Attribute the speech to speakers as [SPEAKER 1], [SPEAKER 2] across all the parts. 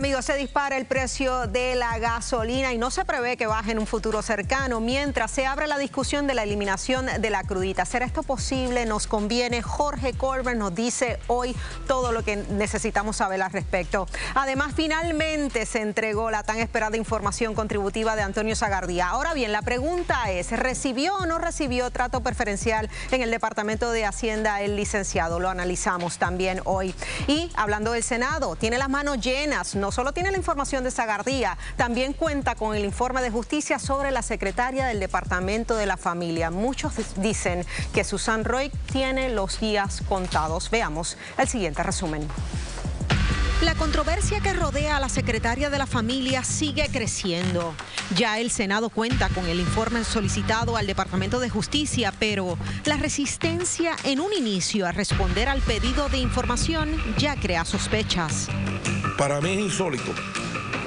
[SPEAKER 1] Amigos, se dispara el precio de la gasolina y no se prevé que baje en un futuro cercano, mientras se abre la discusión de la eliminación de la crudita. ¿Será esto posible? ¿Nos conviene? Jorge Colbert nos dice hoy todo lo que necesitamos saber al respecto. Además, finalmente se entregó la tan esperada información contributiva de Antonio Zagardía. Ahora bien, la pregunta es, ¿recibió o no recibió trato preferencial en el Departamento de Hacienda el licenciado? Lo analizamos también hoy. Y hablando del Senado, tiene las manos llenas. No solo tiene la información de Zagardía, también cuenta con el informe de justicia sobre la secretaria del Departamento de la Familia. Muchos dicen que Susan Roig tiene los días contados. Veamos el siguiente resumen. La controversia que rodea a la secretaria de la Familia sigue creciendo. Ya el Senado cuenta con el informe solicitado al Departamento de Justicia, pero la resistencia en un inicio a responder al pedido de información ya crea sospechas.
[SPEAKER 2] Para mí es insólito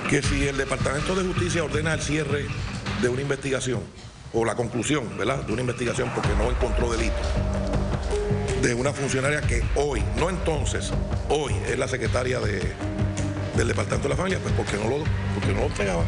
[SPEAKER 2] que si el Departamento de Justicia ordena el cierre de una investigación o la conclusión, ¿verdad?, de una investigación porque no encontró delito de una funcionaria que hoy, no entonces, hoy es la secretaria del Departamento de la Familia, pues porque no lo entregaba.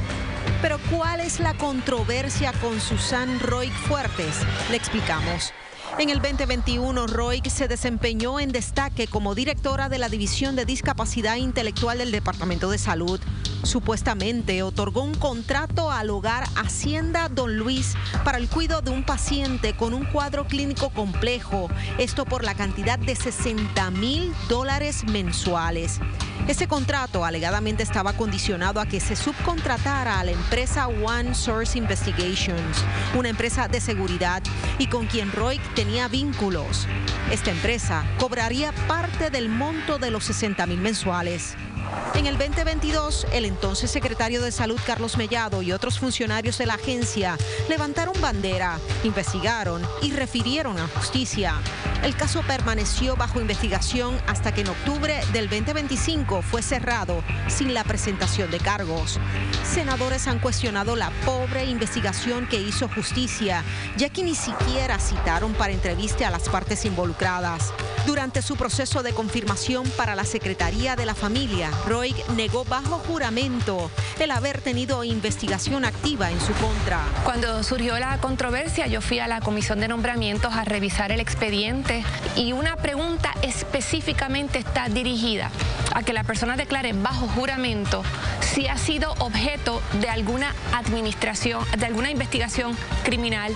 [SPEAKER 1] Pero ¿cuál es la controversia con Susan Roig Fuertes? Le explicamos. En el 2021, Roig se desempeñó en destaque como directora de la División de Discapacidad Intelectual del Departamento de Salud. Supuestamente otorgó un contrato al hogar Hacienda Don Luis para el cuidado de un paciente con un cuadro clínico complejo, esto por la cantidad de $60,000 mensuales. Ese contrato alegadamente estaba condicionado a que se subcontratara a la empresa One Source Investigations, una empresa de seguridad y con quien Roig tenía vínculos. Esta empresa cobraría parte del monto de los $60,000 mensuales. En el 2022, el entonces secretario de Salud, Carlos Mellado, y otros funcionarios de la agencia levantaron bandera, investigaron y refirieron a justicia. El caso permaneció bajo investigación hasta que en octubre del 2025 fue cerrado sin la presentación de cargos. Senadores han cuestionado la pobre investigación que hizo justicia, ya que ni siquiera citaron para entrevista a las partes involucradas. Durante su proceso de confirmación para la Secretaría de la Familia, Roig negó bajo juramento el haber tenido investigación activa en su contra.
[SPEAKER 3] Cuando surgió la controversia, yo fui a la Comisión de Nombramientos a revisar el expediente y una pregunta específicamente está dirigida a que la persona declare bajo juramento si ha sido objeto de alguna investigación criminal,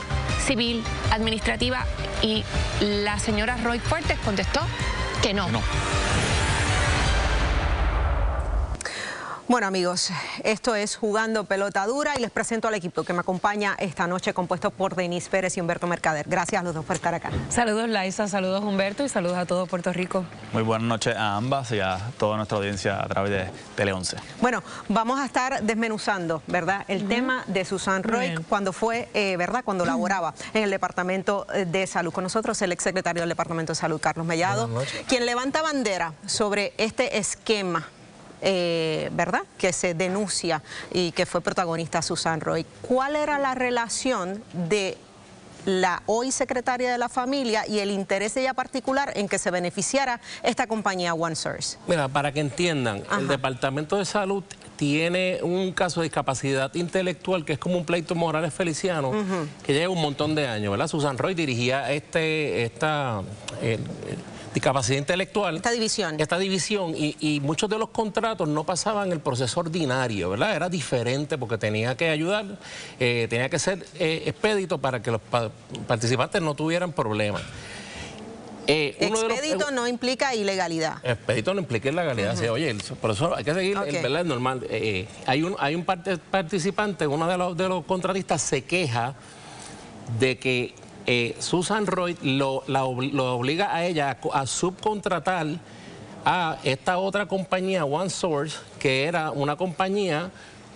[SPEAKER 3] civil, administrativa, y la señora Roig Fuertes contestó que no.
[SPEAKER 1] Bueno, amigos, esto es Jugando Pelota Dura y les presento al equipo que me acompaña esta noche, compuesto por Denise Pérez y Humberto Mercader. Gracias a los dos por estar acá.
[SPEAKER 4] Saludos, Laisa, saludos, Humberto, y saludos a todo Puerto Rico.
[SPEAKER 5] Muy buenas noches a ambas y a toda nuestra audiencia a través de Tele 11.
[SPEAKER 1] Bueno, vamos a estar desmenuzando, ¿verdad?, el tema de Susan Roig cuando fue, ¿verdad?, cuando laboraba en el Departamento de Salud. Con nosotros el exsecretario del Departamento de Salud, Carlos Mellado, quien levanta bandera sobre este esquema, ¿verdad?, que se denuncia y que fue protagonista Susan Roig. ¿Cuál era la relación de la hoy secretaria de la Familia y el interés de ella particular en que se beneficiara esta compañía OneSource?
[SPEAKER 6] Mira, para que entiendan, el Departamento de Salud tiene un caso de discapacidad intelectual que es como un pleito Morales Feliciano, que lleva un montón de años, ¿verdad? Susan Roig dirigía esta discapacidad intelectual. Esta división y muchos de los contratos no pasaban el proceso ordinario, ¿verdad? Era diferente porque tenía que ayudar, tenía que ser expedito para que los participantes no tuvieran problemas.
[SPEAKER 1] Expedito no implica ilegalidad.
[SPEAKER 6] Expedito no implica ilegalidad. Sí, oye, por eso hay que seguir, ¿verdad? Es normal. Hay un participante, uno de los contratistas se queja de que Susan Roig lo obliga a ella a subcontratar a esta otra compañía, OneSource, que era una compañía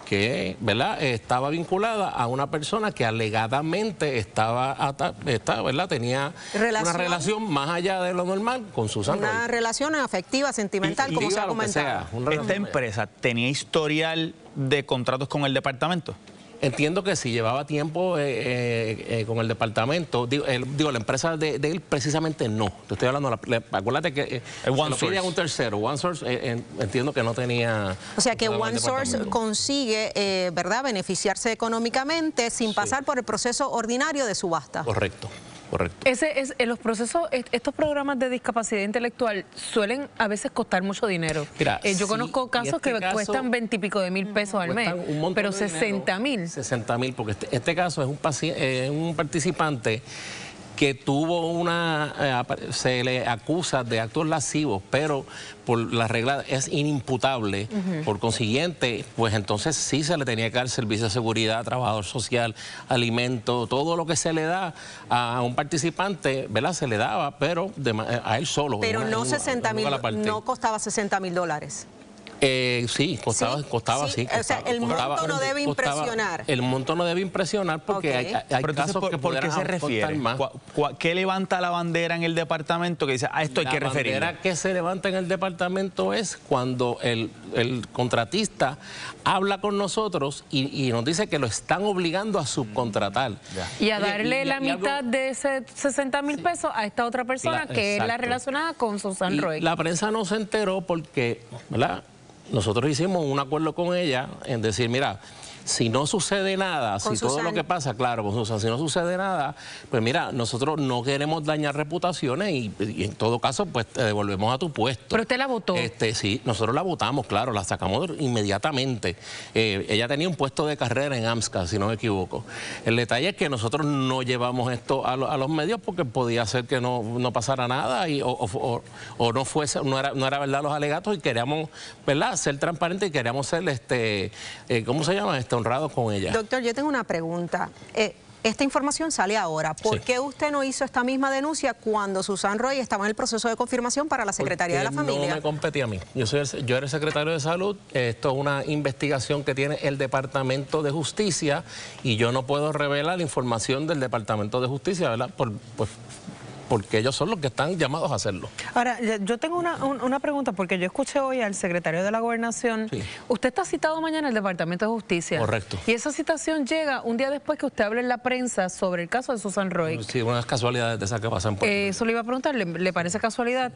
[SPEAKER 6] que, ¿verdad?, estaba vinculada a una persona que alegadamente ¿verdad?, tenía una relación más allá de lo normal con Susan Roig.
[SPEAKER 1] Una relación afectiva, sentimental, como se ha comentado.
[SPEAKER 5] ¿Esta empresa tenía historial de contratos con el departamento?
[SPEAKER 6] entiendo que si llevaba tiempo con el departamento, digo la empresa de él precisamente no. Te estoy hablando, acuérdate que lo pide a un tercero. OneSource entiendo que no tenía...
[SPEAKER 1] O sea que OneSource consigue, ¿verdad?, beneficiarse económicamente sin pasar por el proceso ordinario de subasta.
[SPEAKER 6] Correcto. Correcto.
[SPEAKER 4] Los procesos, estos programas de discapacidad intelectual suelen a veces costar mucho dinero.
[SPEAKER 6] Mira,
[SPEAKER 4] yo conozco casos que cuestan 20 y pico de mil pesos al mes, pero 60.000.
[SPEAKER 6] 60.000, porque este caso es un participante que tuvo se le acusa de actos lascivos, pero por la regla es inimputable. Por consiguiente, pues entonces sí se le tenía que dar servicio de seguridad, trabajador social, alimento, todo lo que se le da a un participante, ¿verdad? Se le daba, pero a él solo.
[SPEAKER 1] Pero no 60.000, no costaba $60.000.
[SPEAKER 6] Sí, costaba.
[SPEAKER 1] O sea, el monto no debe impresionar.
[SPEAKER 6] El monto no debe impresionar porque hay casos que
[SPEAKER 5] ¿por qué se refiere?
[SPEAKER 6] Más.
[SPEAKER 5] ¿Qué levanta la bandera en el departamento que dice, a esto hay que referir?
[SPEAKER 6] La bandera que se levanta en el departamento es cuando el contratista habla con nosotros y nos dice que lo están obligando a subcontratar.
[SPEAKER 4] Y a darle la mitad de ese 60.000 pesos a esta otra persona que es la relacionada con Susan Roig.
[SPEAKER 6] La prensa no se enteró porque, ¿verdad?, nosotros hicimos un acuerdo con ella en decir, mira, si no sucede nada, si todo lo que pasa, claro, con Susan, si no sucede nada, pues mira, nosotros no queremos dañar reputaciones y en todo caso, pues te devolvemos a tu puesto.
[SPEAKER 4] ¿Pero usted la votó?
[SPEAKER 6] Sí, nosotros la votamos, claro, la sacamos inmediatamente. Ella tenía un puesto de carrera en AMSCA, si no me equivoco. El detalle es que nosotros no llevamos esto a los medios porque podía ser que no pasara nada o no era verdad los alegatos y queríamos, ¿verdad?, ser transparentes y queríamos ser, ¿cómo se llama? Honrados con ella.
[SPEAKER 1] Doctor, yo tengo una pregunta. Esta información sale ahora. ¿Por qué usted no hizo esta misma denuncia cuando Susan Roig estaba en el proceso de confirmación para la Secretaría de la Familia?
[SPEAKER 6] No me competía a mí. Yo era el secretario de Salud. Esto es una investigación que tiene el Departamento de Justicia y yo no puedo revelar la información del Departamento de Justicia, ¿verdad? Porque ellos son los que están llamados a hacerlo.
[SPEAKER 4] Ahora, yo tengo una pregunta, porque yo escuché hoy al secretario de la Gobernación. Sí. Usted está citado mañana al Departamento de Justicia.
[SPEAKER 6] Correcto.
[SPEAKER 4] Y esa citación llega un día después que usted hable en la prensa sobre el caso de Susan Roig.
[SPEAKER 6] Sí, unas casualidades de esas que pasan por
[SPEAKER 4] eso le iba a preguntar, ¿le parece casualidad?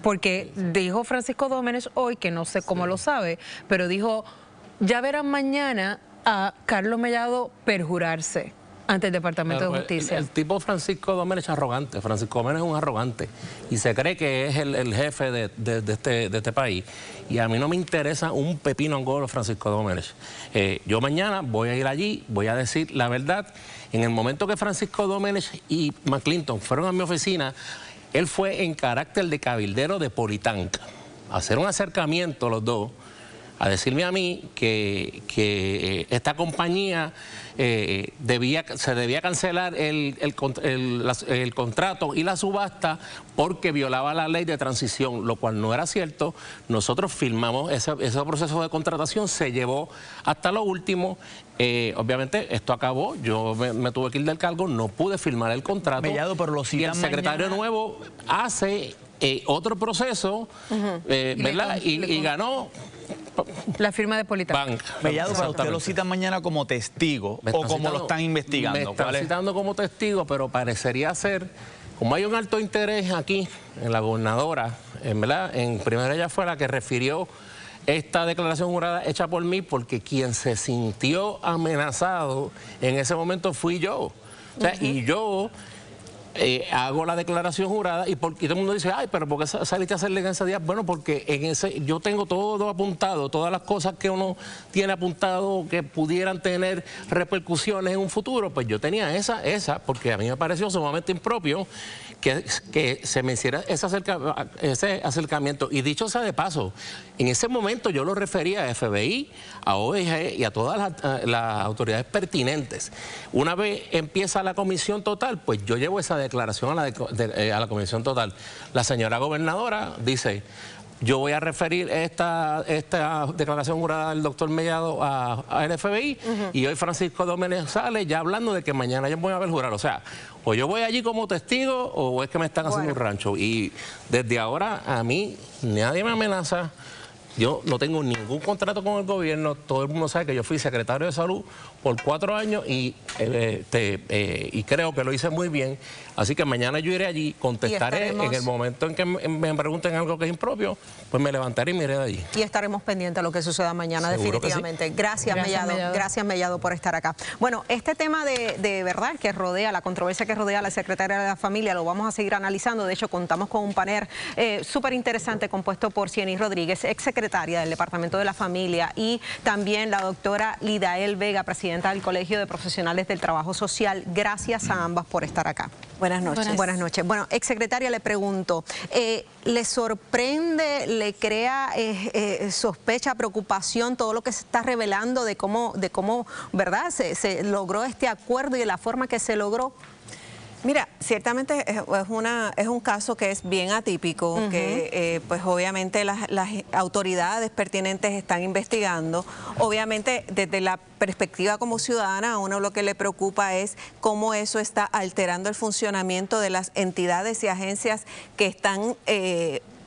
[SPEAKER 4] Porque dijo Francisco Domenech hoy, que no sé cómo lo sabe, pero dijo, ya verán mañana a Carlos Mellado perjurarse ante el Departamento de Justicia.
[SPEAKER 6] El tipo Francisco Domenech es arrogante. Francisco Domenech es un arrogante y se cree que es el jefe de este país. Y a mí no me interesa un pepino angolo Francisco Domenech. Yo mañana voy a ir allí, voy a decir la verdad. En el momento que Francisco Domenech y McClinton fueron a mi oficina, él fue en carácter de cabildero de Politank a hacer un acercamiento los dos, a decirme a mí que esta compañía se debía cancelar el contrato y la subasta porque violaba la ley de transición, lo cual no era cierto. Nosotros firmamos ese proceso de contratación, se llevó hasta lo último. Obviamente esto acabó, yo me tuve que ir del cargo, no pude firmar el contrato.
[SPEAKER 5] Mellado, pero lo citan
[SPEAKER 6] y el secretario
[SPEAKER 5] mañana.
[SPEAKER 6] nuevo hace otro proceso, ¿verdad? Y ganó
[SPEAKER 4] la firma de Politank.
[SPEAKER 5] Mellado, pero usted lo citan mañana como testigo o como lo están investigando.
[SPEAKER 6] Me están citando como testigo, pero parecería ser, como hay un alto interés aquí en la gobernadora, ¿verdad? Primero ella fue la que refirió esta declaración jurada hecha por mí, porque quien se sintió amenazado en ese momento fui yo. O sea, y yo hago la declaración jurada y todo el mundo dice, ay, pero ¿por qué saliste a hacerle en ese día? Bueno, porque yo tengo todo apuntado, todas las cosas que uno tiene apuntado que pudieran tener repercusiones en un futuro, pues yo tenía esa, porque a mí me pareció sumamente impropio que se me hiciera ese acercamiento. Y dicho sea de paso, en ese momento yo lo refería a FBI, a OEG y a todas las autoridades pertinentes. Una vez empieza la comisión total, pues yo llevo esa declaración a la comisión total. La señora gobernadora dice, yo voy a referir esta declaración jurada del doctor Mellado al FBI y hoy Francisco Domenech sale ya hablando de que mañana yo voy a ver jurar. O sea, o yo voy allí como testigo o es que me están haciendo un rancho. Y desde ahora a mí nadie me amenaza, Yo no tengo ningún contrato con el gobierno, todo el mundo sabe que yo fui secretario de salud por 4 años y creo que lo hice muy bien, así que mañana yo iré allí, contestaré en el momento en que me pregunten algo que es impropio, pues me levantaré y me iré de allí.
[SPEAKER 1] Y estaremos pendientes a lo que suceda mañana.
[SPEAKER 6] Seguro
[SPEAKER 1] definitivamente.
[SPEAKER 6] Que sí.
[SPEAKER 1] Gracias, Mellado. Gracias, Mellado, por estar acá. Bueno, este tema de verdad que rodea, la controversia que rodea a la secretaria de la Familia, lo vamos a seguir analizando. De hecho, contamos con un panel súper interesante compuesto por Cieny Rodríguez, exsecretaria del Departamento de la Familia, y también la doctora Lidael Vega, presidenta del Colegio de Profesionales del Trabajo Social. Gracias a ambas por estar acá.
[SPEAKER 7] Buenas noches.
[SPEAKER 1] Buenas noches. Bueno, exsecretaria, le pregunto, ¿le sorprende, le crea sospecha, preocupación todo lo que se está revelando de cómo ¿verdad? Se logró este acuerdo y de la forma que se logró?
[SPEAKER 7] Mira, ciertamente es un caso que es bien atípico, que pues obviamente las autoridades pertinentes están investigando. Obviamente desde la perspectiva como ciudadana, a uno lo que le preocupa es cómo eso está alterando el funcionamiento de las entidades y agencias que están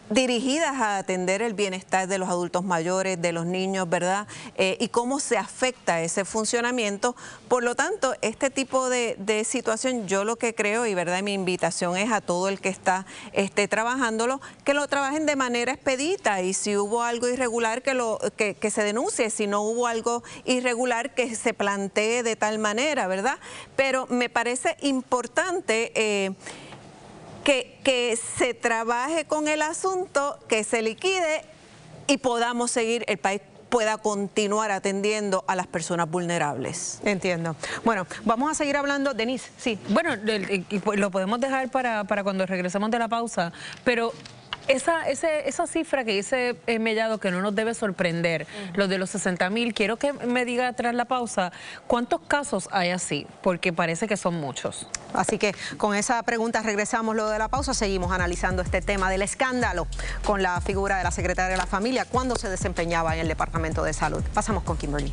[SPEAKER 7] dirigidas a atender el bienestar de los adultos mayores, de los niños, ¿verdad? Y cómo se afecta ese funcionamiento. Por lo tanto, este tipo de situación, yo lo que creo, y verdad, mi invitación es a todo el que está trabajándolo, que lo trabajen de manera expedita, y si hubo algo irregular, que se denuncie, si no hubo algo irregular, que se plantee de tal manera, ¿verdad? Pero me parece importante que se trabaje con el asunto, que se liquide y podamos seguir, el país pueda continuar atendiendo a las personas vulnerables.
[SPEAKER 1] Entiendo. Bueno, vamos a seguir hablando. Denise, sí.
[SPEAKER 4] Bueno, lo podemos dejar para cuando regresemos de la pausa, pero esa cifra que dice Mellado, que no nos debe sorprender, los de los 60,000, quiero que me diga tras la pausa, ¿cuántos casos hay así? Porque parece que son muchos.
[SPEAKER 1] Así que con esa pregunta regresamos luego de la pausa, seguimos analizando este tema del escándalo con la figura de la secretaria de la Familia cuando se desempeñaba en el Departamento de Salud. Pasamos con Kimberly.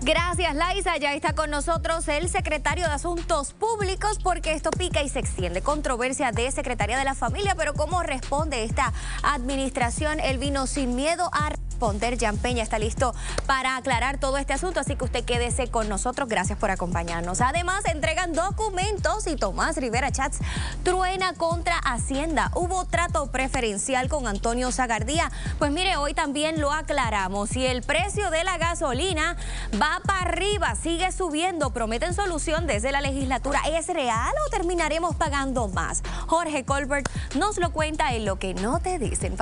[SPEAKER 8] Gracias, Laisa. Ya está con nosotros el secretario de Asuntos Públicos, porque esto pica y se extiende. Controversia de Secretaría de la Familia, pero ¿cómo responde esta administración? Él vino sin miedo a responder. Jan Peña está listo para aclarar todo este asunto, así que usted quédese con nosotros. Gracias por acompañarnos. Además, entregan documentos y Tomás Rivera Chats truena contra Hacienda. Hubo trato preferencial con Antonio Zagardía. Pues mire, hoy también lo aclaramos. Y el precio de la gasolina va para arriba, sigue subiendo. Prometen solución desde la legislatura. ¿Es real o terminaremos pagando más? Jorge Colbert nos lo cuenta en Lo que no te dicen.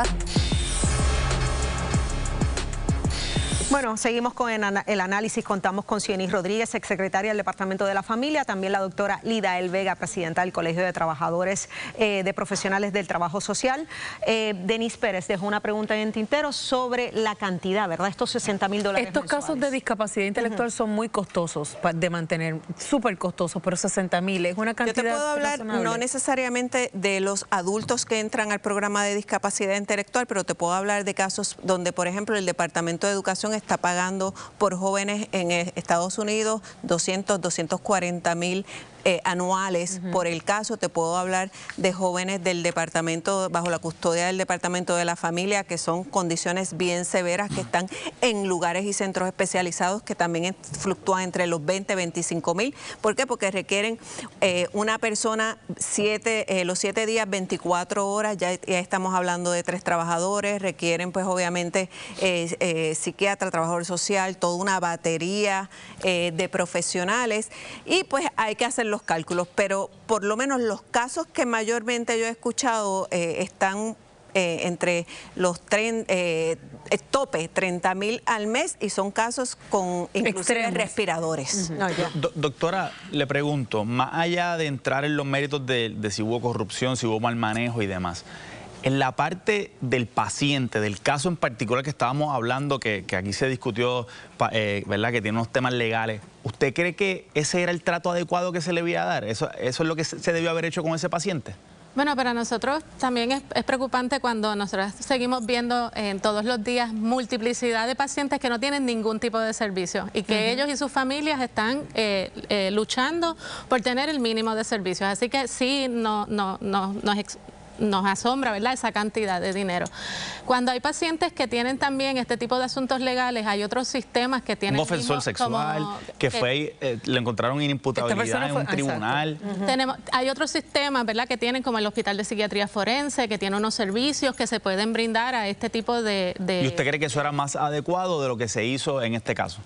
[SPEAKER 1] Bueno, seguimos con el análisis. Contamos con Cieny Rodríguez, exsecretaria del Departamento de la Familia, también la doctora Lidael Vega, presidenta del Colegio de Trabajadores de Profesionales del Trabajo Social. Denise Pérez dejó una pregunta en tintero sobre la cantidad, ¿verdad? Estos $60,000
[SPEAKER 4] Estos casos de discapacidad intelectual son muy costosos de mantener, súper costosos, pero 60,000 es una cantidad.
[SPEAKER 7] Yo te puedo hablar
[SPEAKER 4] razonable.
[SPEAKER 7] no necesariamente de los adultos que entran al programa de discapacidad intelectual, pero te puedo hablar de casos donde, por ejemplo, el Departamento de Educación está pagando por jóvenes en Estados Unidos 240,000 anuales por el caso. Te puedo hablar de jóvenes del departamento, bajo la custodia del Departamento de la Familia, que son condiciones bien severas, que están en lugares y centros especializados que también fluctúan entre los 20 y 25,000. ¿Por qué? Porque requieren una persona los 7 días, 24 horas, ya estamos hablando de 3 trabajadores, requieren pues obviamente psiquiatra, trabajador social, toda una batería de profesionales, y pues hay que hacer los cálculos, pero por lo menos los casos que mayormente yo he escuchado están entre los tope 30,000 al mes, y son casos con inclusive respiradores.
[SPEAKER 5] Doctora, le pregunto, más allá de entrar en los méritos de si hubo corrupción, si hubo mal manejo y demás, en la parte del paciente, del caso en particular que estábamos hablando, que aquí se discutió, ¿verdad?, que tiene unos temas legales, ¿usted cree que ese era el trato adecuado que se le debía dar? ¿Eso es lo que se debió haber hecho con ese paciente?
[SPEAKER 9] Bueno, para nosotros también es preocupante cuando nosotros seguimos viendo todos los días multiplicidad de pacientes que no tienen ningún tipo de servicio, y que ellos y sus familias están luchando por tener el mínimo de servicios. Así que sí, nos asombra, ¿verdad?, esa cantidad de dinero. Cuando hay pacientes que tienen también este tipo de asuntos legales, hay otros sistemas que tienen...
[SPEAKER 5] Un ofensor sexual, le encontraron inimputabilidad en un tribunal.
[SPEAKER 9] Hay otros sistemas, ¿verdad?, que tienen como el Hospital de Psiquiatría Forense, que tiene unos servicios que se pueden brindar a este tipo de...
[SPEAKER 5] ¿Y usted cree que eso era más adecuado de lo que se hizo en este caso?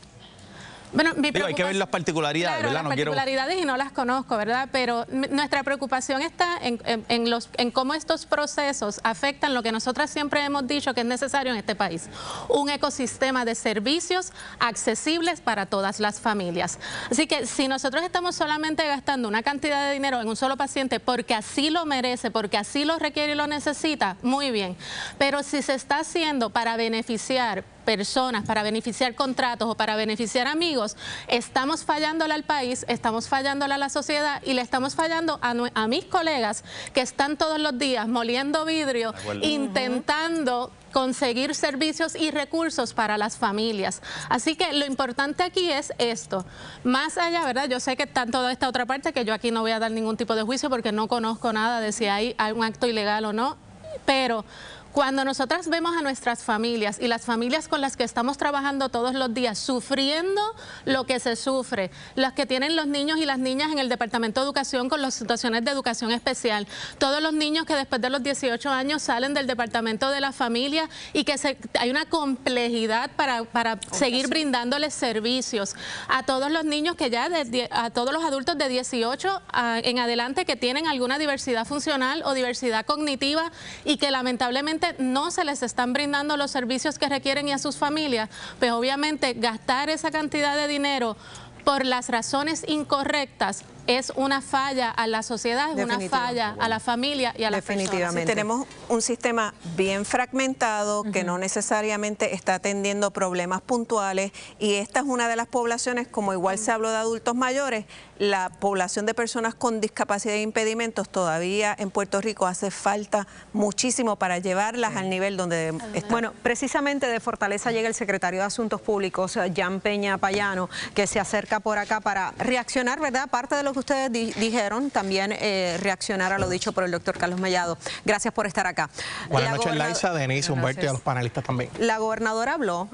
[SPEAKER 9] Bueno,
[SPEAKER 5] hay que ver las particularidades,
[SPEAKER 9] claro,
[SPEAKER 5] ¿verdad?
[SPEAKER 9] Las particularidades y no las conozco, ¿verdad? Pero nuestra preocupación está en cómo estos procesos afectan lo que nosotras siempre hemos dicho que es necesario en este país. Un ecosistema de servicios accesibles para todas las familias. Así que si nosotros estamos solamente gastando una cantidad de dinero en un solo paciente porque así lo merece, porque así lo requiere y lo necesita, muy bien. Pero si se está haciendo para beneficiar personas, para beneficiar contratos o para beneficiar amigos, estamos fallándole al país, estamos fallándole a la sociedad y le estamos fallando a mis colegas que están todos los días moliendo vidrio, intentando conseguir servicios y recursos para las familias. Así que lo importante aquí es esto. Más allá, ¿verdad? Yo sé que está toda esta otra parte que yo aquí no voy a dar ningún tipo de juicio porque no conozco nada de si hay algún acto ilegal o no, pero cuando nosotras vemos a nuestras familias y las familias con las que estamos trabajando todos los días sufriendo lo que se sufre, las que tienen los niños y las niñas en el Departamento de Educación con las situaciones de educación especial, todos los niños que después de los 18 años salen del Departamento de la Familia y que hay una complejidad para seguir brindándoles servicios, a todos los niños que ya, a todos los adultos de 18 en adelante que tienen alguna diversidad funcional o diversidad cognitiva y que lamentablemente no se les están brindando los servicios que requieren y a sus familias, pues obviamente gastar esa cantidad de dinero por las razones incorrectas es una falla a la sociedad, es una falla a la familia y a las personas.
[SPEAKER 7] Sí, tenemos un sistema bien fragmentado que no necesariamente está atendiendo problemas puntuales y esta es una de las poblaciones, como igual se habló de adultos mayores, la población de personas con discapacidad e impedimentos todavía en Puerto Rico hace falta muchísimo para llevarlas al nivel donde están.
[SPEAKER 1] Bueno, precisamente de Fortaleza llega el secretario de Asuntos Públicos, Jan Peña Payano, que se acerca por acá para reaccionar, ¿verdad? Aparte de lo que ustedes dijeron, también reaccionar a lo dicho por el doctor Carlos Mellado. Gracias por estar acá.
[SPEAKER 10] Buenas noches, Laisa, Denise, Humberto y a los panelistas también.
[SPEAKER 1] La gobernadora habló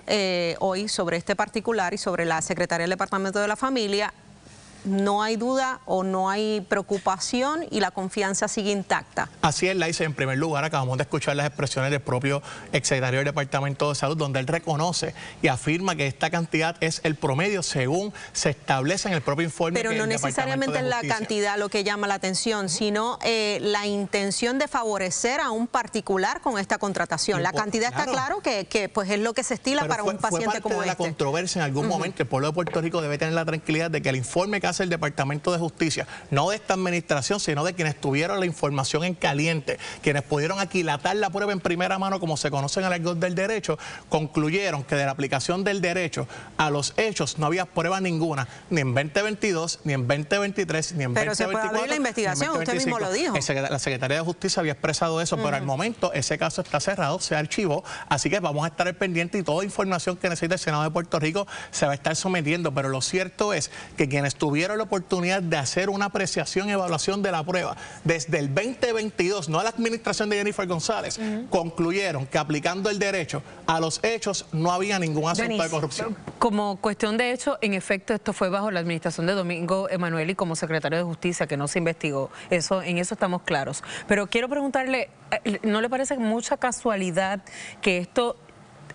[SPEAKER 1] hoy sobre este particular y sobre la secretaria del Departamento de la Familia. No hay duda o no hay preocupación y la confianza sigue intacta.
[SPEAKER 10] Así es, Laisa. En primer lugar, acabamos de escuchar las expresiones del propio exsecretario del Departamento de Salud, donde él reconoce y afirma que esta cantidad es el promedio según se establece en el propio informe.
[SPEAKER 1] Pero no necesariamente es la cantidad lo que llama la atención, sino la intención de favorecer a un particular con esta contratación. La cantidad está claro que pues es lo que se estila para un paciente como este.
[SPEAKER 10] La controversia en algún momento, el pueblo de Puerto Rico debe tener la tranquilidad de que el informe que hace el Departamento de Justicia, no de esta administración, sino de quienes tuvieron la información en caliente, quienes pudieron aquilatar la prueba en primera mano, como se conoce en el argot del derecho, concluyeron que de la aplicación del derecho a los hechos no había prueba ninguna, ni en 2022, ni en 2023, ni en 2024.
[SPEAKER 1] Pero se puede abrir la investigación, usted mismo lo dijo.
[SPEAKER 10] La Secretaría de Justicia había expresado eso, pero al momento ese caso está cerrado, se archivó, así que vamos a estar al pendiente y toda información que necesite el Senado de Puerto Rico se va a estar sometiendo, pero lo cierto es que quienes tuvieron la oportunidad de hacer una apreciación y evaluación de la prueba desde el 2022, no a la administración de Jennifer González, concluyeron que aplicando el derecho a los hechos no había ningún asunto de corrupción.
[SPEAKER 4] Como cuestión de hecho, en efecto, esto fue bajo la administración de Domingo Emanueli como secretario de Justicia, que no se investigó. En eso estamos claros. Pero quiero preguntarle, ¿no le parece mucha casualidad que esto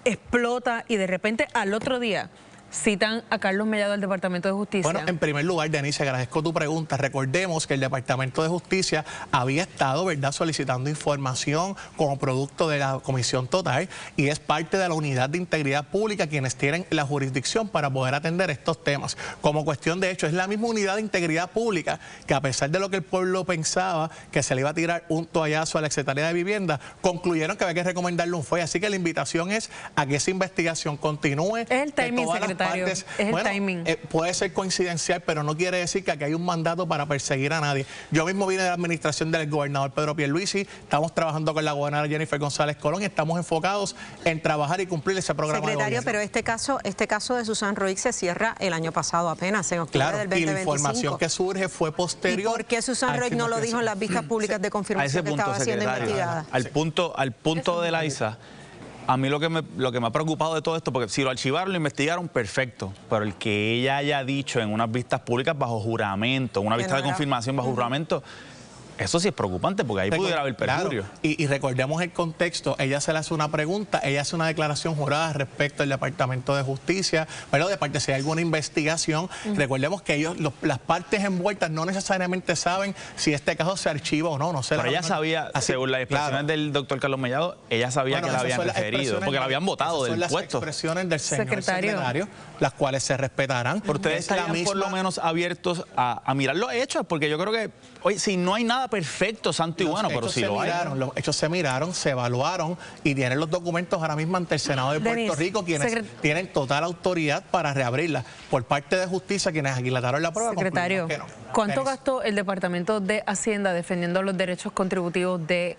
[SPEAKER 4] explota y de repente al otro día citan a Carlos Mellado del Departamento de Justicia?
[SPEAKER 10] Bueno, en primer lugar, Denise, agradezco tu pregunta. Recordemos que el Departamento de Justicia había estado, ¿verdad?, solicitando información como producto de la Comisión Total y es parte de la Unidad de Integridad Pública quienes tienen la jurisdicción para poder atender estos temas. Como cuestión de hecho, es la misma Unidad de Integridad Pública que, a pesar de lo que el pueblo pensaba, que se le iba a tirar un toallazo a la Secretaría de Vivienda, concluyeron que había que recomendarle un FOIA. Así que la invitación es a que esa investigación continúe.
[SPEAKER 4] Es el timing, secretario. secretario,
[SPEAKER 10] partes.
[SPEAKER 4] es el timing.
[SPEAKER 10] Puede ser coincidencial, pero no quiere decir que aquí hay un mandato para perseguir a nadie. Yo mismo vine de la administración del gobernador Pedro Pierluisi, estamos trabajando con la gobernadora Jennifer González Colón y estamos enfocados en trabajar y cumplir ese programa.
[SPEAKER 1] Secretario,
[SPEAKER 10] de
[SPEAKER 1] pero este caso de Susan Roig se cierra el año pasado apenas, en octubre del 2025.
[SPEAKER 10] Y la información que surge fue posterior.
[SPEAKER 1] ¿Y por qué Susan Roig no lo dijo en las vistas públicas de confirmación que estaba siendo investigada?
[SPEAKER 5] Al punto de Laisa, a mí lo que me ha preocupado de todo esto, porque si lo archivaron, lo investigaron, perfecto, pero el que ella haya dicho en unas vistas públicas bajo juramento, una vista de confirmación bajo juramento, eso sí es preocupante, porque ahí pudiera haber perjurio.
[SPEAKER 10] Claro. Y recordemos el contexto, ella se le hace una pregunta, ella hace una declaración jurada respecto al Departamento de Justicia, pero de parte si hay alguna investigación, recordemos que las partes envueltas no necesariamente saben si este caso se archiva o no, no sé.
[SPEAKER 5] Pero ella sabía, según las expresiones del doctor Carlos Mellado, ella sabía que la habían referido, porque la habían votado del puesto. Son las expresiones del señor secretario, las cuales se respetarán. Pero ustedes estarían por lo menos abiertos a mirar los hechos, porque yo creo que, oye, si no hay nada perfecto, santo y bueno, pero si lo hay.
[SPEAKER 10] Los hechos se miraron, se evaluaron y tienen los documentos ahora mismo ante el Senado de Puerto Rico, quienes tienen total autoridad para reabrirla. Por parte de Justicia, quienes aquilataron la prueba.
[SPEAKER 4] Secretario, ¿cuánto gastó el Departamento de Hacienda defendiendo los derechos contributivos de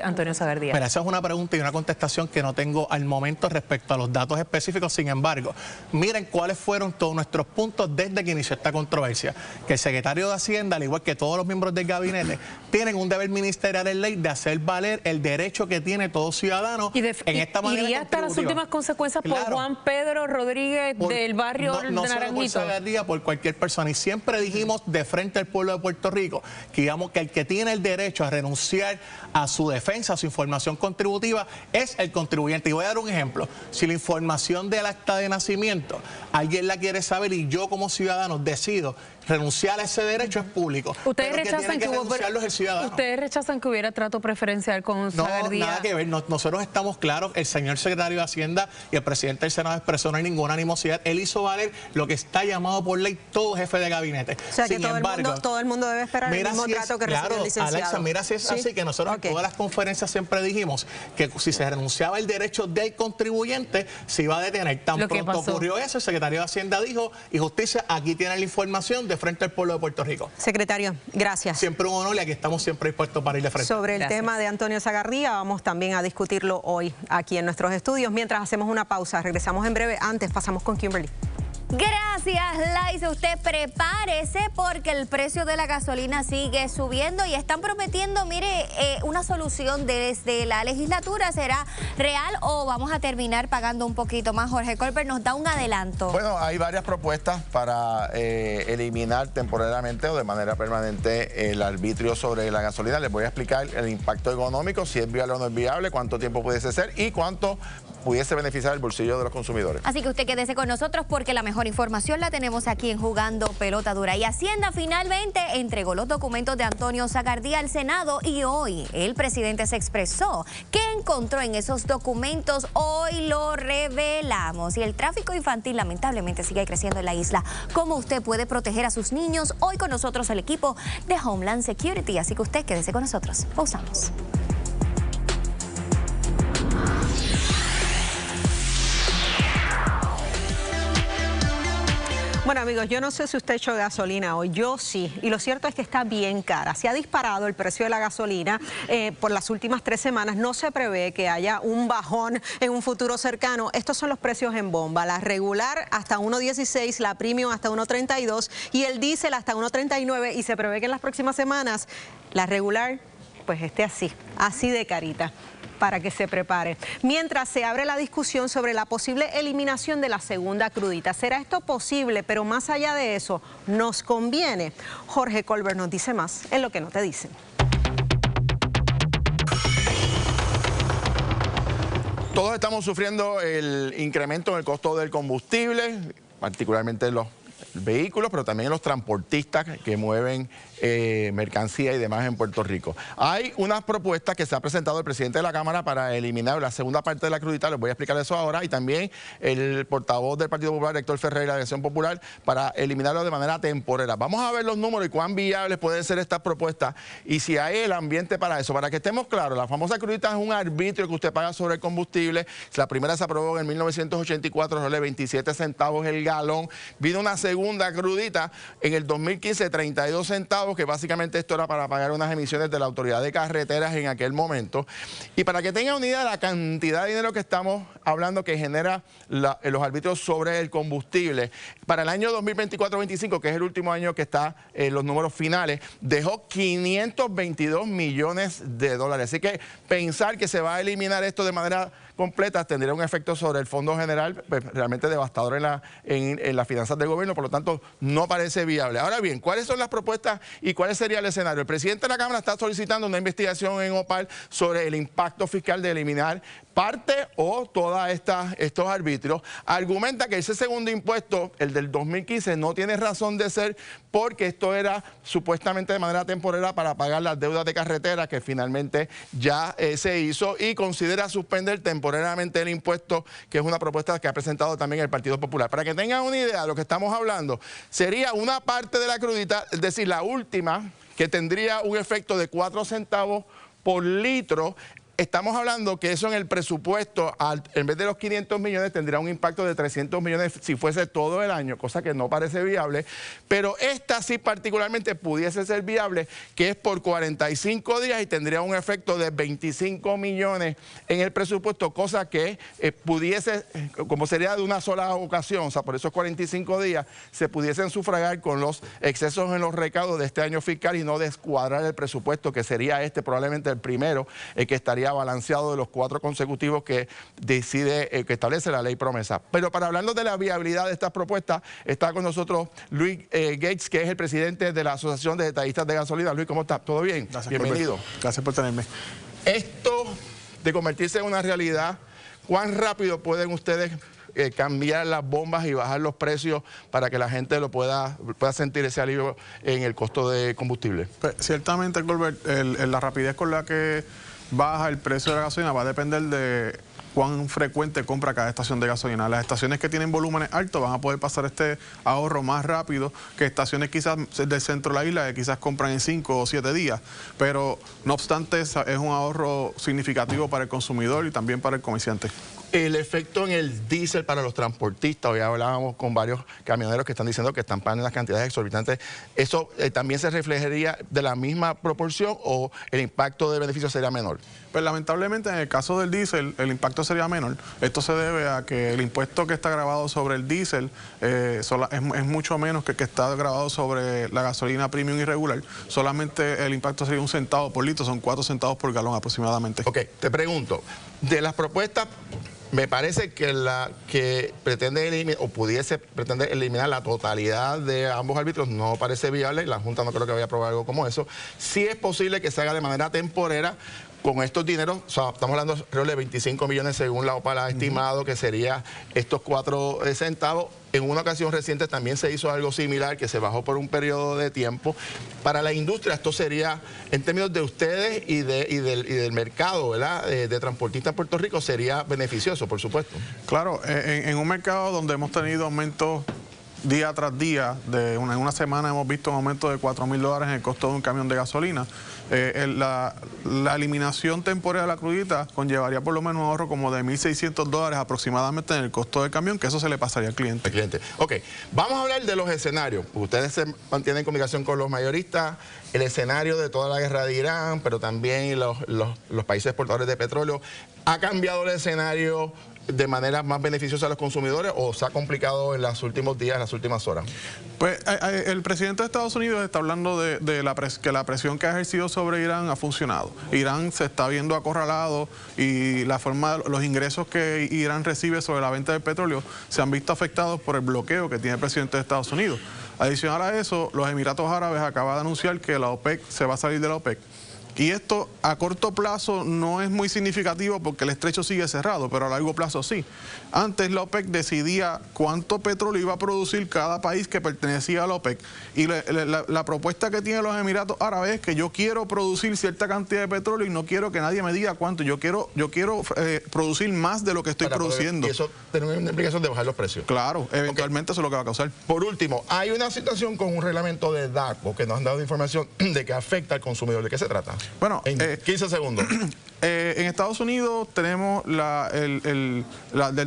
[SPEAKER 4] Antonio Sagardía?
[SPEAKER 10] Mira, esa es una pregunta y una contestación que no tengo al momento respecto a los datos específicos. Sin embargo, miren cuáles fueron todos nuestros puntos desde que inició esta controversia. Que el secretario de Hacienda, al igual que todos los miembros del gabinete, tienen un deber ministerial en ley de hacer valer el derecho que tiene todo ciudadano en esta manera
[SPEAKER 4] iría hasta las últimas consecuencias por Juan Pedro Rodríguez del barrio de Naranjito.
[SPEAKER 10] Por Sagardía, por cualquier persona. Y siempre dijimos de frente al pueblo de Puerto Rico que digamos que el que tiene el derecho a renunciar a su defensa, a su información contributiva, es el contribuyente. Y voy a dar un ejemplo. Si la información del acta de nacimiento alguien la quiere saber y yo como ciudadano decido renunciar a ese derecho, es público.
[SPEAKER 4] Ustedes rechazan que hubiera trato preferencial con Sagardía.
[SPEAKER 10] No, nada que ver. Nosotros estamos claros. El señor secretario de Hacienda y el presidente del Senado expresó no hay ninguna animosidad. Él hizo valer lo que está llamado por ley todo jefe de gabinete.
[SPEAKER 1] O sea, que todo el mundo debe esperar el mismo trato que recibe el licenciado.
[SPEAKER 10] Alexa, mira si es así, que nosotros en todas las conferencias siempre dijimos que si se renunciaba el derecho del contribuyente, se iba a detener. Tan pronto ocurrió eso, el secretario de Hacienda dijo, y Justicia, aquí tiene la información de frente al pueblo de Puerto Rico.
[SPEAKER 1] Secretario, gracias.
[SPEAKER 10] Siempre un honor y aquí estamos siempre dispuestos para ir de frente.
[SPEAKER 1] Sobre el tema de Antonio Sagardía, vamos también a discutirlo hoy aquí en nuestros estudios. Mientras hacemos una pausa, regresamos en breve. Antes pasamos con Kimberly.
[SPEAKER 8] Gracias, Laisa. Usted prepárese porque el precio de la gasolina sigue subiendo y están prometiendo, mire, una solución desde la legislatura. ¿Será real o vamos a terminar pagando un poquito más? Jorge Colbert nos da un adelanto.
[SPEAKER 11] Bueno, hay varias propuestas para eliminar temporariamente o de manera permanente el arbitrio sobre la gasolina. Les voy a explicar el impacto económico, si es viable o no es viable, cuánto tiempo pudiese ser y cuánto pudiese beneficiar el bolsillo de los consumidores.
[SPEAKER 8] Así que usted quédese con nosotros porque la mejor información la tenemos aquí en Jugando Pelota Dura. Y Hacienda finalmente entregó los documentos de Antonio Sagardía al Senado y hoy el presidente se expresó. ¿Qué encontró en esos documentos? Hoy lo revelamos. Y el tráfico infantil lamentablemente sigue creciendo en la isla. ¿Cómo usted puede proteger a sus niños? Hoy con nosotros el equipo de Homeland Security. Así que usted quédese con nosotros. Pausamos.
[SPEAKER 1] Bueno, amigos, yo no sé si usted echó gasolina hoy, yo sí, y lo cierto es que está bien cara. Se ha disparado el precio de la gasolina por las últimas 3 semanas. No se prevé que haya un bajón en un futuro cercano. Estos son los precios en bomba. La regular hasta 1.16, la premium hasta 1.32 y el diésel hasta 1.39. Y se prevé que en las próximas semanas la regular pues esté así de carita, para que se prepare. Mientras se abre la discusión sobre la posible eliminación de la segunda crudita. ¿Será esto posible? Pero más allá de eso, ¿nos conviene? Jorge Colbert nos dice más en Lo que no te dicen.
[SPEAKER 11] Todos estamos sufriendo el incremento en el costo del combustible, particularmente vehículos, pero también en los transportistas que mueven mercancía y demás en Puerto Rico. Hay unas propuestas que se ha presentado el presidente de la Cámara para eliminar la segunda parte de la crudita, les voy a explicar eso ahora, y también el portavoz del Partido Popular, Héctor Ferreira, de Acción Popular, para eliminarlo de manera temporera. Vamos a ver los números y cuán viables pueden ser estas propuestas y si hay el ambiente para eso. Para que estemos claros, la famosa crudita es un arbitrio que usted paga sobre el combustible. La primera se aprobó en 1984, sale 27 centavos el galón. Vino una segunda crudita en el 2015, 32 centavos, que básicamente esto era para pagar unas emisiones de la Autoridad de Carreteras en aquel momento. Y para que tengan una idea de la cantidad de dinero que estamos hablando que genera los arbitrios sobre el combustible, para el año 2024-25, que es el último año que está en los números finales, dejó 522 millones de dólares. Así que pensar que se va a eliminar esto de manera completa tendría un efecto sobre el Fondo General pues, realmente devastador en las finanzas del gobierno, por lo tanto no parece viable. Ahora bien, ¿cuáles son las propuestas y cuál sería el escenario? El presidente de la Cámara está solicitando una investigación en OPAL sobre el impacto fiscal de eliminar parte o todas estos arbitrios. Argumenta que ese segundo impuesto, el del 2015, no tiene razón de ser porque esto era supuestamente de manera temporera para pagar las deudas de carretera que finalmente ya se hizo, y considera suspender temporariamente el impuesto, que es una propuesta que ha presentado también el Partido Popular. Para que tengan una idea de lo que estamos hablando, sería una parte de la crudita, es decir, la última, que tendría un efecto de 4 centavos por litro. Estamos hablando que eso en el presupuesto, en vez de los 500 millones, tendría un impacto de 300 millones si fuese todo el año, cosa que no parece viable. Pero esta sí particularmente pudiese ser viable, que es por 45 días y tendría un efecto de 25 millones en el presupuesto, cosa que pudiese, como sería de una sola ocasión, o sea, por esos 45 días, se pudiesen sufragar con los excesos en los recaudos de este año fiscal y no descuadrar el presupuesto, que sería probablemente el primero, que estaría balanceado de los 4 consecutivos que decide, que establece la ley promesa. Pero para hablarnos de la viabilidad de estas propuestas, está con nosotros Luis Gates, que es el presidente de la Asociación de Detallistas de Gasolina. Luis, ¿cómo estás? ¿Todo bien?
[SPEAKER 10] Gracias.
[SPEAKER 11] Bienvenido.
[SPEAKER 10] Gracias por tenerme.
[SPEAKER 11] Esto de convertirse en una realidad, ¿cuán rápido pueden ustedes cambiar las bombas y bajar los precios para que la gente lo pueda sentir ese alivio en el costo de combustible?
[SPEAKER 10] Pues, ciertamente, Colbert, la rapidez con la que baja el precio de la gasolina va a depender de cuán frecuente compra cada estación de gasolina. Las estaciones que tienen volúmenes altos van a poder pasar este ahorro más rápido que estaciones quizás del centro de la isla que quizás compran en 5 o 7 días. Pero no obstante, es un ahorro significativo para el consumidor y también para el comerciante.
[SPEAKER 11] El efecto en el diésel para los transportistas, hoy hablábamos con varios camioneros que están diciendo que están pagando unas cantidades exorbitantes, ¿eso también se reflejaría de la misma proporción o el impacto de beneficio sería menor?
[SPEAKER 10] Pues lamentablemente en el caso del diésel el impacto sería menor. Esto se debe a que el impuesto que está grabado sobre el diésel es mucho menos que el que está grabado sobre la gasolina premium y regular. Solamente el impacto sería 1 centavo por litro, son 4 centavos por galón aproximadamente.
[SPEAKER 11] Ok, te pregunto, de las propuestas, me parece que la que pretende eliminar o pudiese pretender eliminar la totalidad de ambos árbitros no parece viable. La Junta no creo que vaya a aprobar algo como eso. Sí es posible que se haga de manera temporera con estos dineros, o sea, estamos hablando de 25 millones según la OPAL ha estimado que sería estos 4 centavos. En una ocasión reciente también se hizo algo similar, que se bajó por un periodo de tiempo. Para la industria esto sería, en términos de ustedes y del mercado, ¿verdad?, de transportistas en Puerto Rico, sería beneficioso, por supuesto.
[SPEAKER 10] Claro, en un mercado donde hemos tenido aumentos día tras día, en una semana hemos visto un aumento de $4,000 en el costo de un camión de gasolina. La eliminación temporal de la crudita conllevaría por lo menos un ahorro como de $1,600 aproximadamente en el costo del camión, que eso se le pasaría al cliente.
[SPEAKER 11] Ok, vamos a hablar de los escenarios. Ustedes se mantienen en comunicación con los mayoristas, el escenario de toda la guerra de Irán, pero también los países exportadores de petróleo. ¿Ha cambiado el escenario de manera más beneficiosa a los consumidores o se ha complicado en los últimos días, en las últimas horas?
[SPEAKER 10] Pues el presidente de Estados Unidos está hablando de que la presión que ha ejercido sobre Irán ha funcionado. Irán se está viendo acorralado y los ingresos que Irán recibe sobre la venta del petróleo se han visto afectados por el bloqueo que tiene el presidente de Estados Unidos. Adicional a eso, los Emiratos Árabes acaban de anunciar que la OPEC se va a salir de la OPEC.
[SPEAKER 12] Y esto a corto plazo no es muy significativo porque el estrecho sigue cerrado, pero a largo plazo sí. Antes la OPEC decidía cuánto petróleo iba a producir cada país que pertenecía a la OPEC. Y la propuesta que tienen los Emiratos Árabes es que yo quiero producir cierta cantidad de petróleo y no quiero que nadie me diga cuánto. Yo quiero producir más de lo que estoy produciendo.
[SPEAKER 11] Y eso tiene una implicación de bajar los precios.
[SPEAKER 12] Claro, eventualmente eso es lo que va a causar.
[SPEAKER 11] Por último, hay una situación con un reglamento de DACO que nos han dado información de que afecta al consumidor. ¿De qué se trata?
[SPEAKER 12] Bueno,
[SPEAKER 11] en 15 segundos.
[SPEAKER 12] En Estados Unidos tenemos del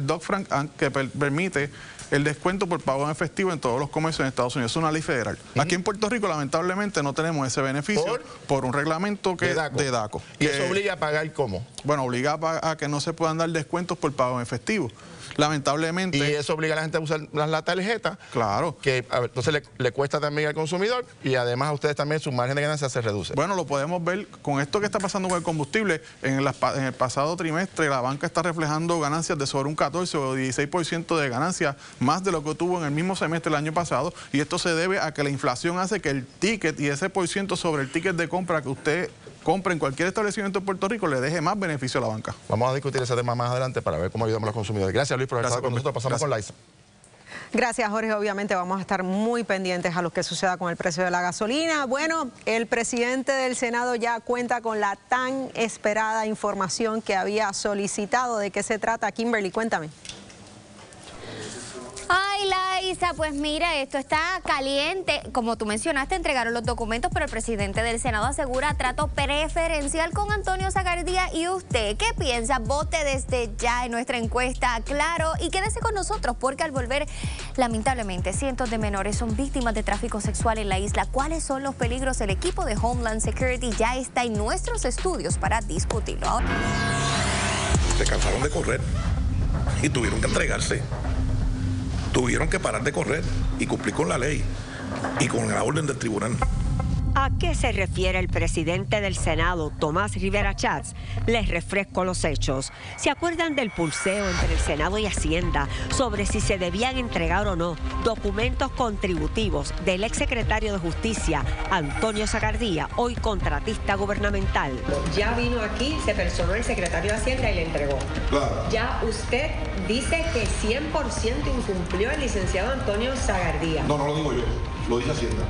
[SPEAKER 12] Dodd-Frank Act que permite el descuento por pago en efectivo en todos los comercios en Estados Unidos. Es una ley federal. Aquí en Puerto Rico, lamentablemente, no tenemos ese beneficio por un reglamento de DACO.
[SPEAKER 11] ¿Y eso obliga a pagar cómo?
[SPEAKER 12] Bueno, obliga a que no se puedan dar descuentos por pago en efectivo. Lamentablemente.
[SPEAKER 11] Y eso obliga a la gente a usar la tarjeta.
[SPEAKER 12] Claro.
[SPEAKER 11] Que entonces le cuesta también al consumidor y además a ustedes también su margen de ganancia se reduce.
[SPEAKER 12] Bueno, lo podemos ver con esto que está pasando con el combustible. En el pasado trimestre la banca está reflejando ganancias de sobre un 14 o 16% de ganancias, más de lo que tuvo en el mismo semestre del año pasado. Y esto se debe a que la inflación hace que el ticket y ese % sobre el ticket de compra que usted compra en cualquier establecimiento en Puerto Rico le deje más beneficio a la banca.
[SPEAKER 11] Vamos a discutir ese tema más adelante para ver cómo ayudamos a los consumidores. Gracias, Luis, por haber estado con nosotros. Pasamos con Laisa.
[SPEAKER 1] Gracias, Jorge. Obviamente vamos a estar muy pendientes a lo que suceda con el precio de la gasolina. Bueno, el presidente del Senado ya cuenta con la tan esperada información que había solicitado. ¿De qué se trata? Kimberly, cuéntame.
[SPEAKER 8] Ay, Laisa, pues mira, esto está caliente. Como tú mencionaste, entregaron los documentos, pero el presidente del Senado asegura trato preferencial con Antonio Sagardía. ¿Y usted qué piensa? Vote desde ya en nuestra encuesta, claro, y quédese con nosotros porque al volver, lamentablemente, cientos de menores son víctimas de tráfico sexual en la isla. ¿Cuáles son los peligros? El equipo de Homeland Security ya está en nuestros estudios para discutirlo.
[SPEAKER 2] Se cansaron de correr y tuvieron que entregarse. Tuvieron que parar de correr y cumplir con la ley y con la orden del tribunal.
[SPEAKER 13] ¿A qué se refiere el presidente del Senado, Tomás Rivera Schatz? Les refresco los hechos. ¿Se acuerdan del pulseo entre el Senado y Hacienda sobre si se debían entregar o no documentos contributivos del exsecretario de Justicia, Antonio Sagardía, hoy contratista gubernamental?
[SPEAKER 14] Ya vino aquí, se personó el secretario de Hacienda y le entregó.
[SPEAKER 2] Claro.
[SPEAKER 14] Ya usted dice que 100% incumplió el licenciado Antonio Sagardía.
[SPEAKER 2] No, no lo digo yo, lo dice Hacienda.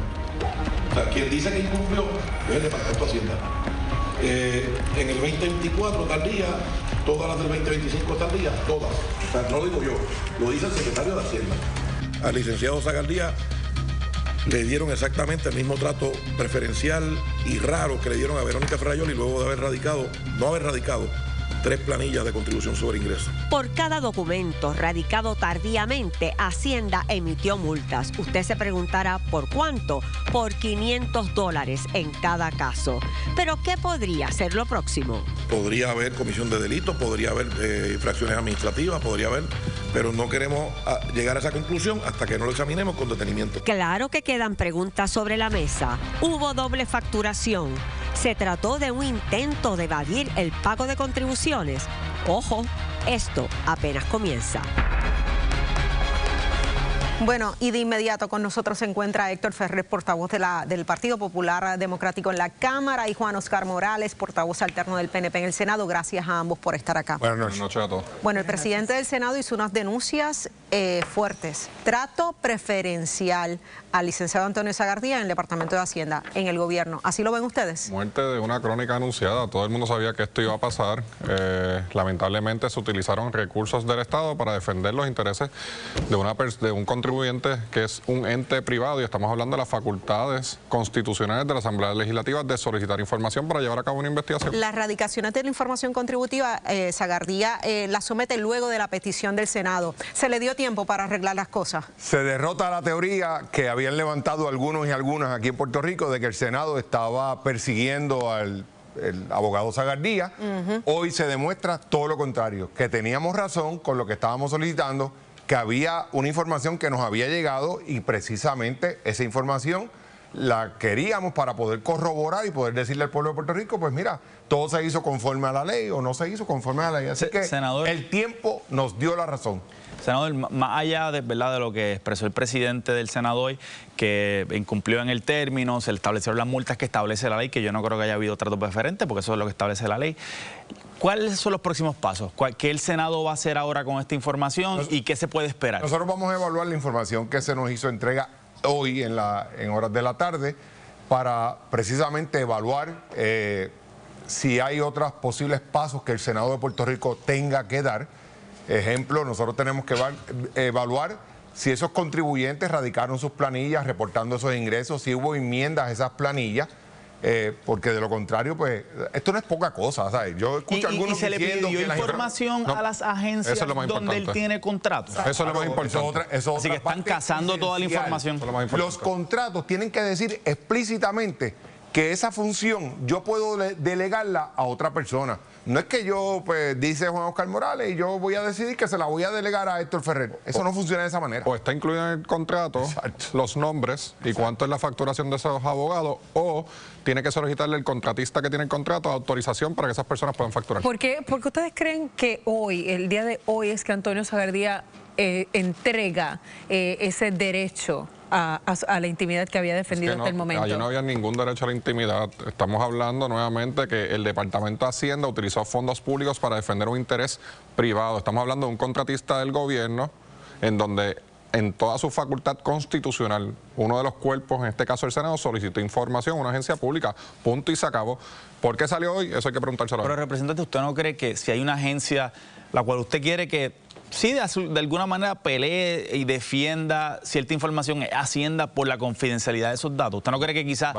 [SPEAKER 2] O sea, quien dice que incumplió es el Departamento de Hacienda. En el 2024 tal día, todas las del 2025 tal día, todas. O sea, no lo digo yo, lo dice el secretario de Hacienda. Al licenciado Sagardía le dieron exactamente el mismo trato preferencial y raro que le dieron a Verónica Frayoli luego de no haber radicado 3 planillas de contribución sobre ingresos.
[SPEAKER 13] Por cada documento radicado tardíamente, Hacienda emitió multas. Usted se preguntará ¿por cuánto? Por $500 en cada caso. ¿Pero qué podría ser lo próximo?
[SPEAKER 2] Podría haber comisión de delitos, podría haber infracciones administrativas, podría haber, pero no queremos llegar a esa conclusión hasta que no lo examinemos con detenimiento.
[SPEAKER 13] Claro que quedan preguntas sobre la mesa. ¿Hubo doble facturación? ¿Se trató de un intento de evadir el pago de contribuciones? Ojo, esto apenas comienza.
[SPEAKER 1] Bueno, y de inmediato con nosotros se encuentra Héctor Ferrer, portavoz del Partido Popular Democrático en la Cámara, y Juan Oscar Morales, portavoz alterno del PNP en el Senado. Gracias a ambos por estar acá.
[SPEAKER 15] Buenas noches a todos.
[SPEAKER 1] Bueno, el presidente del Senado hizo unas denuncias fuertes. Trato preferencial al licenciado Antonio Sagardía en el Departamento de Hacienda, en el gobierno. ¿Así lo ven ustedes?
[SPEAKER 15] Muerte de una crónica anunciada. Todo el mundo sabía que esto iba a pasar. Lamentablemente se utilizaron recursos del Estado para defender los intereses de un contribuyente que es un ente privado, y estamos hablando de las facultades constitucionales de la Asamblea Legislativa de solicitar información para llevar a cabo una investigación.
[SPEAKER 1] Las radicaciones de la información contributiva, Sagardía la somete luego de la petición del Senado. ¿Se le dio tiempo para arreglar las cosas?
[SPEAKER 16] Se derrota la teoría que habían levantado algunos y algunas aquí en Puerto Rico de que el Senado estaba persiguiendo al abogado Sagardía. Hoy se demuestra todo lo contrario, que teníamos razón con lo que estábamos solicitando, que había una información que nos había llegado y precisamente esa información la queríamos para poder corroborar y poder decirle al pueblo de Puerto Rico, pues mira, todo se hizo conforme a la ley o no se hizo conforme a la ley. Así que
[SPEAKER 5] senador,
[SPEAKER 16] el tiempo nos dio la razón.
[SPEAKER 5] Senador, más allá de lo que expresó el presidente del Senado hoy, que incumplió en el término, se le establecieron las multas que establece la ley, que yo no creo que haya habido trato preferente, porque eso es lo que establece la ley. ¿Cuáles son los próximos pasos? ¿Qué el Senado va a hacer ahora con esta información y qué se puede esperar?
[SPEAKER 16] Nosotros vamos a evaluar la información que se nos hizo entrega hoy en horas de la tarde para precisamente evaluar si hay otros posibles pasos que el Senado de Puerto Rico tenga que dar. Ejemplo, nosotros tenemos que evaluar si esos contribuyentes radicaron sus planillas reportando esos ingresos, si hubo enmiendas a esas planillas. Porque de lo contrario, pues, esto no es poca cosa, ¿sabes? Yo escucho a algunos
[SPEAKER 5] diciendo que... ¿Y se le pidió información a las agencias donde él tiene contratos?
[SPEAKER 16] Eso es lo más importante.
[SPEAKER 5] Así que están cazando toda la información.
[SPEAKER 16] Los contratos tienen que decir explícitamente que esa función yo puedo delegarla a otra persona. No es que yo, pues, dice Juan Oscar Morales y yo voy a decidir que se la voy a delegar a Héctor Ferrer. Eso no funciona de esa manera.
[SPEAKER 15] O está incluido en el contrato los nombres y cuánto es la facturación de esos abogados, o tiene que solicitarle el contratista que tiene el contrato autorización para que esas personas puedan facturar.
[SPEAKER 4] ¿Por qué ustedes creen que hoy, el día de hoy, es que Antonio Sagardía entrega ese derecho a la intimidad que había defendido hasta el momento?
[SPEAKER 15] Allí no había ningún derecho a la intimidad. Estamos hablando nuevamente que el Departamento de Hacienda utilizó fondos públicos para defender un interés privado. Estamos hablando de un contratista del gobierno en donde en toda su facultad constitucional, uno de los cuerpos, en este caso el Senado, solicitó información a una agencia pública, punto y se acabó. ¿Por qué salió hoy? Eso hay que preguntárselo.
[SPEAKER 5] Pero, representante, ¿usted no cree que si hay una agencia la cual usted quiere que sí de alguna manera pelee y defienda cierta información Hacienda por la confidencialidad de esos datos? ¿Usted no cree que quizás,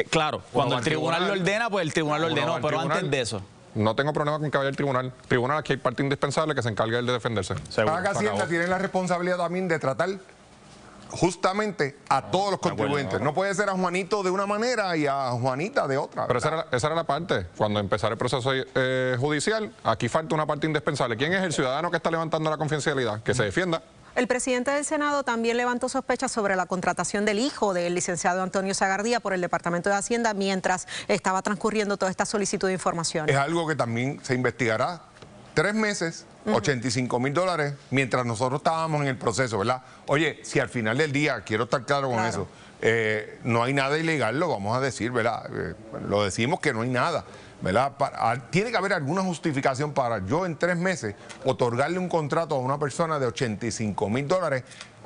[SPEAKER 5] claro, cuando el tribunal lo ordena, pues el tribunal lo ordenó, pero antes de eso?
[SPEAKER 15] No tengo problema con que vaya el tribunal. Tribunal, aquí hay parte indispensable que se encargue de defenderse.
[SPEAKER 16] Para que Hacienda tiene la responsabilidad también de tratar justamente a todos los contribuyentes. No puede ser a Juanito de una manera y a Juanita de otra.
[SPEAKER 15] Pero esa era la parte. Cuando empezara el proceso judicial, aquí falta una parte indispensable. ¿Quién es el ciudadano que está levantando la confidencialidad? Que se defienda.
[SPEAKER 1] El presidente del Senado también levantó sospechas sobre la contratación del hijo del licenciado Antonio Sagardía por el Departamento de Hacienda mientras estaba transcurriendo toda esta solicitud de información.
[SPEAKER 16] Es algo que también se investigará. 3 meses, $85,000, mientras nosotros estábamos en el proceso, ¿verdad? Oye, si al final del día, quiero estar claro con eso, no hay nada ilegal, lo vamos a decir, ¿verdad? Lo decimos que no hay nada, ¿verdad? Tiene que haber alguna justificación para yo en 3 meses otorgarle un contrato a una persona de $85,000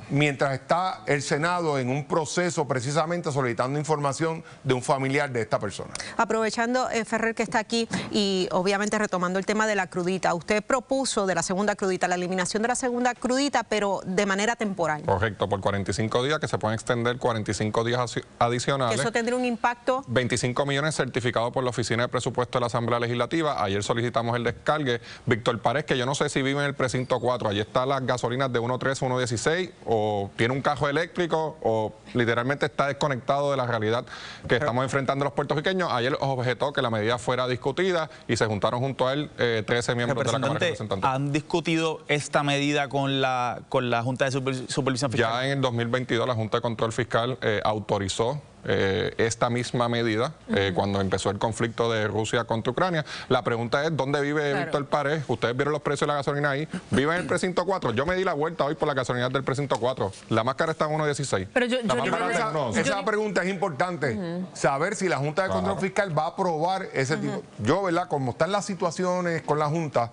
[SPEAKER 16] mientras está el Senado en un proceso precisamente solicitando información de un familiar de esta persona.
[SPEAKER 1] Aprovechando, Ferrer, que está aquí y obviamente retomando el tema de la crudita, usted propuso de la segunda crudita, la eliminación de la segunda crudita, pero de manera temporal.
[SPEAKER 15] Correcto, por 45 días, que se pueden extender 45 días adicionales.
[SPEAKER 1] ¿Eso tendría un impacto?
[SPEAKER 15] 25 millones certificados por la Oficina de Presupuesto de la Asamblea Legislativa. Ayer solicitamos el descargue. Víctor Párez, que yo no sé si vive en el precinto 4, allí están las gasolinas de 1.13, 1.16, o tiene un cajo eléctrico o literalmente está desconectado de la realidad que estamos enfrentando los puertorriqueños. Ayer objetó que la medida fuera discutida y se juntaron junto a él 13 miembros de la Cámara de Representantes.
[SPEAKER 5] ¿Han discutido esta medida con la Junta de Supervisión Fiscal?
[SPEAKER 15] Ya en el 2022 la Junta de Control Fiscal autorizó esta misma medida cuando empezó el conflicto de Rusia contra Ucrania. La pregunta es, ¿dónde vive Víctor Párez? Ustedes vieron los precios de la gasolina ahí. ¿Vive en el precinto 4? Yo me di la vuelta hoy por la gasolina del precinto 4. La más cara está en 1.16.
[SPEAKER 4] Pero
[SPEAKER 16] esa pregunta es importante. Saber si la Junta de Control Fiscal va a aprobar ese tipo. Yo, ¿verdad? Como están las situaciones con la Junta,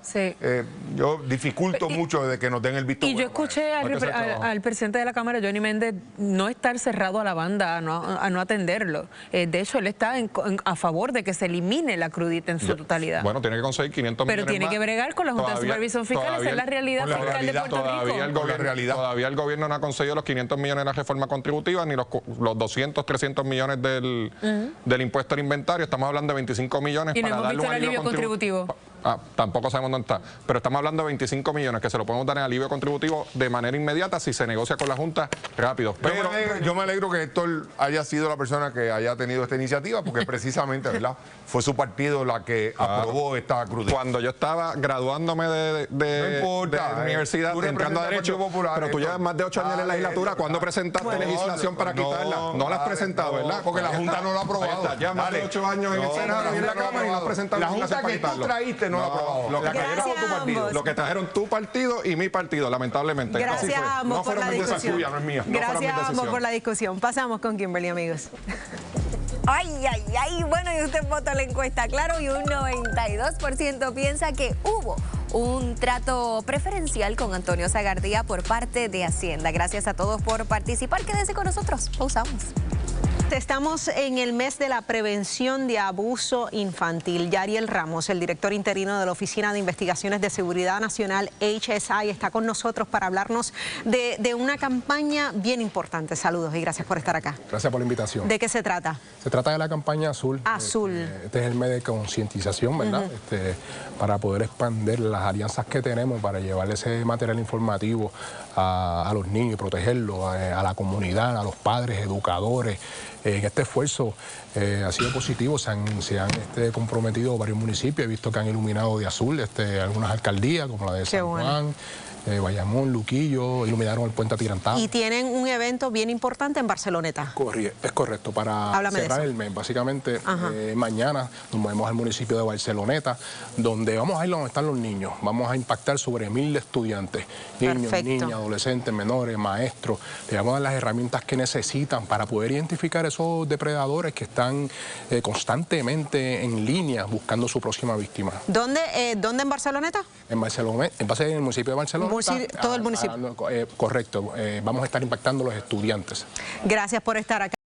[SPEAKER 16] yo dificulto mucho de que nos den el visto bueno.
[SPEAKER 4] Y yo escuché al presidente de la Cámara, Johnny Méndez, no estar cerrado a la banda, a no atenderlo. De hecho, él está a favor de que se elimine la crudita en su totalidad.
[SPEAKER 15] Bueno, tiene que conseguir 500 millones
[SPEAKER 4] Pero tiene que bregar con la Junta de Supervisión Fiscal. Esa es la realidad fiscal de Puerto Rico.
[SPEAKER 15] Todavía el gobierno no ha conseguido los 500 millones de la reforma contributiva ni los 200, 300 millones del impuesto al inventario. Estamos hablando de 25 millones
[SPEAKER 4] para darle un alivio contributivo.
[SPEAKER 15] Tampoco sabemos dónde está, pero estamos hablando de 25 millones que se lo podemos dar en alivio contributivo de manera inmediata si se negocia con la Junta rápido.
[SPEAKER 16] Pero yo me alegro que Héctor haya sido la persona que haya tenido esta iniciativa, porque precisamente, ¿verdad?, fue su partido la que aprobó esta crudita.
[SPEAKER 15] Cuando yo estaba graduándome de universidad, entrando a Derecho, pero tú llevas más de 8 años en la legislatura, ¿cuándo presentaste legislación para quitarla? No la has presentado, ¿verdad?
[SPEAKER 16] Porque la Junta no lo ha aprobado.
[SPEAKER 15] Ya más de 8 años en el Senado y en la Cámara y no has presentado
[SPEAKER 16] la Junta que tú traíste no lo ha aprobado.
[SPEAKER 15] Lo que trajeron tu partido y mi partido, lamentablemente.
[SPEAKER 1] Gracias a ambos por la discusión.
[SPEAKER 16] No es mía.
[SPEAKER 1] Gracias a ambos por la discusión. Pasamos con Kimberly, amigos.
[SPEAKER 8] Ay, ay, ay. Bueno, y usted votó la encuesta, claro, y un 92% piensa que hubo un trato preferencial con Antonio Sagardía por parte de Hacienda. Gracias a todos por participar. Quédese con nosotros. Pausamos.
[SPEAKER 1] Estamos en el mes de la prevención de abuso infantil. Yariel Ramos, el director interino de la Oficina de Investigaciones de Seguridad Nacional, HSI, está con nosotros para hablarnos de una campaña bien importante. Saludos y gracias por estar acá.
[SPEAKER 17] Gracias por la invitación.
[SPEAKER 1] ¿De qué se trata?
[SPEAKER 17] Se trata de la campaña Azul.
[SPEAKER 1] Azul.
[SPEAKER 17] Este es el mes de concientización, ¿verdad? Para poder expandir las alianzas que tenemos para llevar ese material informativo a los niños y protegerlos, a la comunidad, a los padres, educadores. En este esfuerzo ha sido positivo, se han comprometido varios municipios, he visto que han iluminado de azul algunas alcaldías como la de San Juan, Bayamón, Luquillo, iluminaron el puente Atirantado.
[SPEAKER 1] Y tienen un evento bien importante en Barceloneta.
[SPEAKER 17] Es correcto, para cerrar el mes. Básicamente, mañana nos movemos al municipio de Barceloneta, donde vamos a ir donde están los niños. Vamos a impactar sobre 1000 estudiantes, niños, niñas, adolescentes, menores, maestros. Les vamos a dar las herramientas que necesitan para poder identificar esos depredadores que están constantemente en línea buscando su próxima víctima.
[SPEAKER 1] ¿Dónde en Barceloneta?
[SPEAKER 17] En Barceloneta, en el municipio de Barcelona.
[SPEAKER 1] Todo el municipio.
[SPEAKER 17] Correcto. Vamos a estar impactando a los estudiantes.
[SPEAKER 1] Gracias por estar acá.